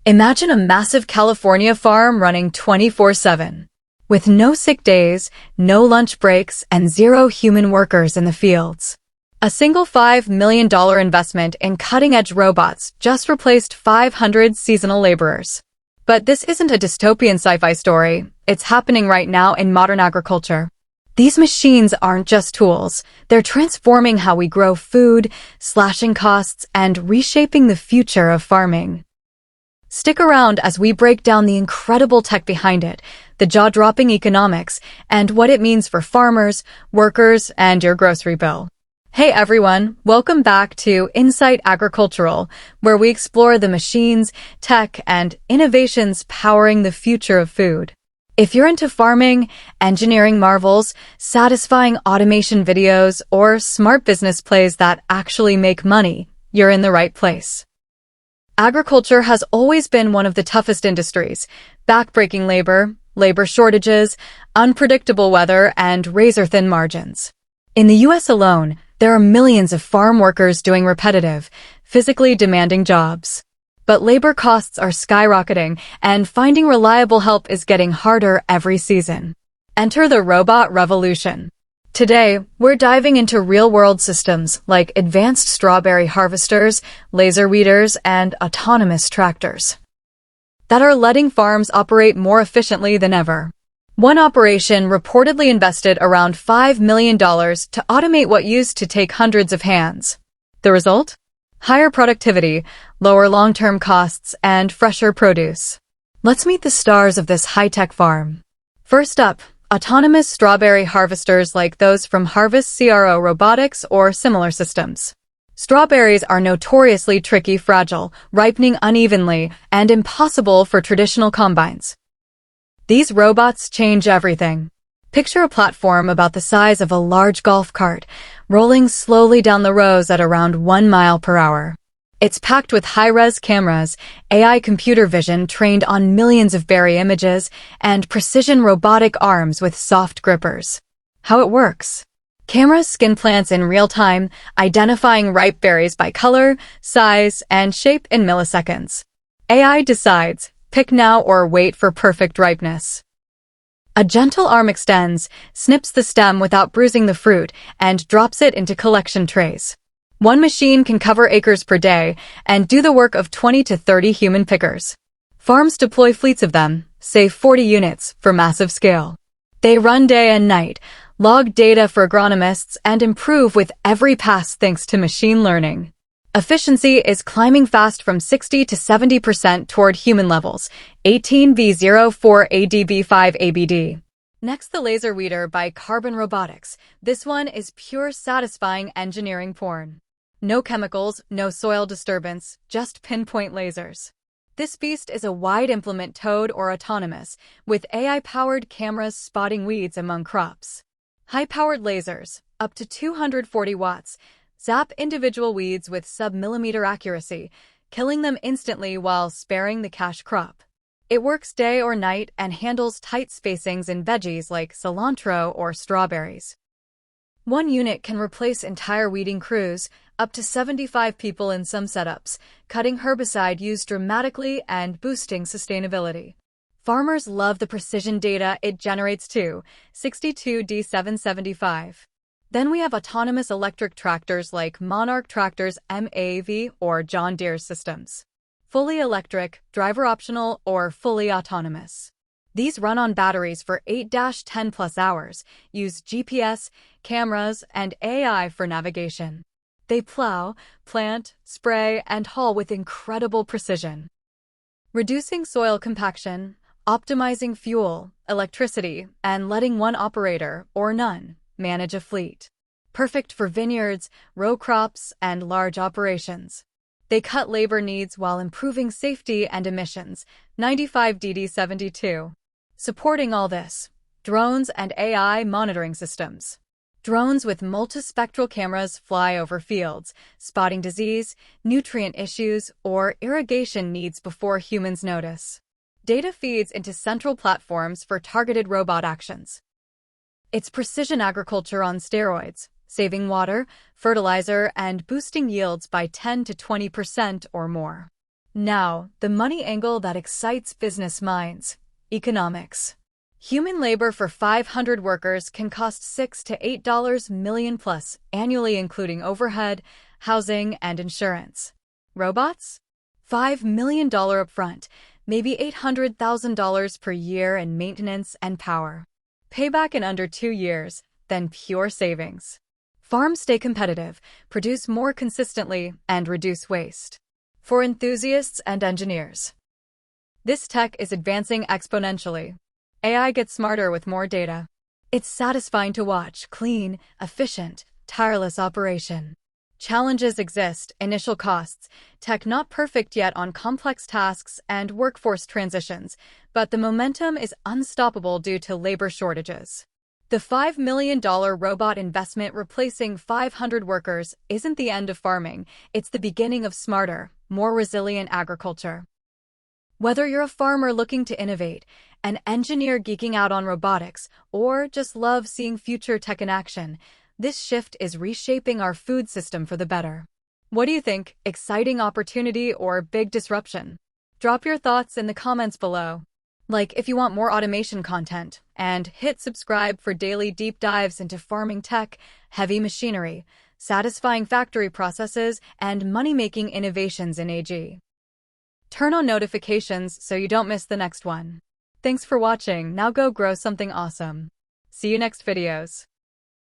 Imagine a massive California farm running 24/7, with no sick days, no lunch breaks, and zero human workers in the fields. A single $5 million investment in cutting-edge robots just replaced 500 seasonal laborers. But this isn't a dystopian sci-fi story. It's happening right now in modern agriculture. These machines aren't just tools. They're transforming how we grow food, slashing costs, and reshaping the future of farming. Stick around as we break down the incredible tech behind it, the jaw-dropping economics, and what it means for farmers, workers, and your grocery bill. Hey everyone, welcome back to Insight Agricultural, where we explore the machines, tech, and innovations powering the future of food. If you're into farming, engineering marvels, satisfying automation videos, or smart business plays that actually make money, you're in the right place. Agriculture has always been one of the toughest industries. Backbreaking labor shortages, unpredictable weather, and razor-thin margins. In the US alone, there are millions of farm workers doing repetitive, physically demanding jobs. But labor costs are skyrocketing, and finding reliable help is getting harder every season. Enter the robot revolution. Today, we're diving into real-world systems like advanced strawberry harvesters, laser weeders, and autonomous tractors that are letting farms operate more efficiently than ever. One operation reportedly invested around $5 million to automate what used to take hundreds of hands. The result? Higher productivity, lower long-term costs, and fresher produce. Let's meet the stars of this high-tech farm. First up, autonomous strawberry harvesters like those from Harvest CRO Robotics or similar systems. Strawberries are notoriously tricky, fragile, ripening unevenly, and impossible for traditional combines. These robots change everything. Picture a platform about the size of a large golf cart, rolling slowly down the rows at around 1 mile per hour. It's packed with high-res cameras, AI computer vision trained on millions of berry images, and precision robotic arms with soft grippers. How it works? Cameras skin plants in real time, identifying ripe berries by color, size, and shape in milliseconds. AI decides, pick now or wait for perfect ripeness. A gentle arm extends, snips the stem without bruising the fruit, and drops it into collection trays. One machine can cover acres per day and do the work of 20 to 30 human pickers. Farms deploy fleets of them, say 40 units, for massive scale. They run day and night, log data for agronomists, and improve with every pass thanks to machine learning. Efficiency is climbing fast from 60 to 70% toward human levels, 18V04 ADB5 ABD. Next, the laser weeder by Carbon Robotics. This one is pure satisfying engineering porn. No chemicals, no soil disturbance, just pinpoint lasers. This beast is a wide implement towed or autonomous, with AI-powered cameras spotting weeds among crops. High-powered lasers, up to 240 watts, zap individual weeds with sub-millimeter accuracy, killing them instantly while sparing the cash crop. It works day or night and handles tight spacings in veggies like cilantro or strawberries. One unit can replace entire weeding crews, up to 75 people in some setups, cutting herbicide use dramatically and boosting sustainability. Farmers love the precision data it generates too, 62D775. Then we have autonomous electric tractors like Monarch Tractor's MAV or John Deere systems. Fully electric, driver optional, or fully autonomous. These run on batteries for 8-10 plus hours, use GPS, cameras, and AI for navigation. They plow, plant, spray, and haul with incredible precision. Reducing soil compaction, optimizing fuel, electricity, and letting one operator, or none, manage a fleet. Perfect for vineyards, row crops, and large operations. They cut labor needs while improving safety and emissions, 95DD72. Supporting all this, drones and AI monitoring systems. Drones with multispectral cameras fly over fields, spotting disease, nutrient issues, or irrigation needs before humans notice. Data feeds into central platforms for targeted robot actions. It's precision agriculture on steroids, saving water, fertilizer, and boosting yields by 10 to 20% or more. Now, the money angle that excites business minds. Economics. Human labor for 500 workers can cost $6 to $8 million plus annually, including overhead, housing, and insurance. Robots? $5 million upfront, maybe $800,000 per year in maintenance and power. Payback in under 2 years, then pure savings. Farms stay competitive, produce more consistently, and reduce waste. For enthusiasts and engineers. This tech is advancing exponentially. AI gets smarter with more data. It's satisfying to watch: clean, efficient, tireless operation. Challenges exist: initial costs, tech not perfect yet on complex tasks, and workforce transitions, but the momentum is unstoppable due to labor shortages. The $5 million robot investment replacing 500 workers isn't the end of farming, it's the beginning of smarter, more resilient agriculture. Whether you're a farmer looking to innovate, an engineer geeking out on robotics, or just love seeing future tech in action, this shift is reshaping our food system for the better. What do you think? Exciting opportunity or big disruption? Drop your thoughts in the comments below. Like if you want more automation content, and hit subscribe for daily deep dives into farming tech, heavy machinery, satisfying factory processes, and money-making innovations in AG. Turn on notifications so you don't miss the next one. Thanks for watching. Now go grow something awesome. See you next videos.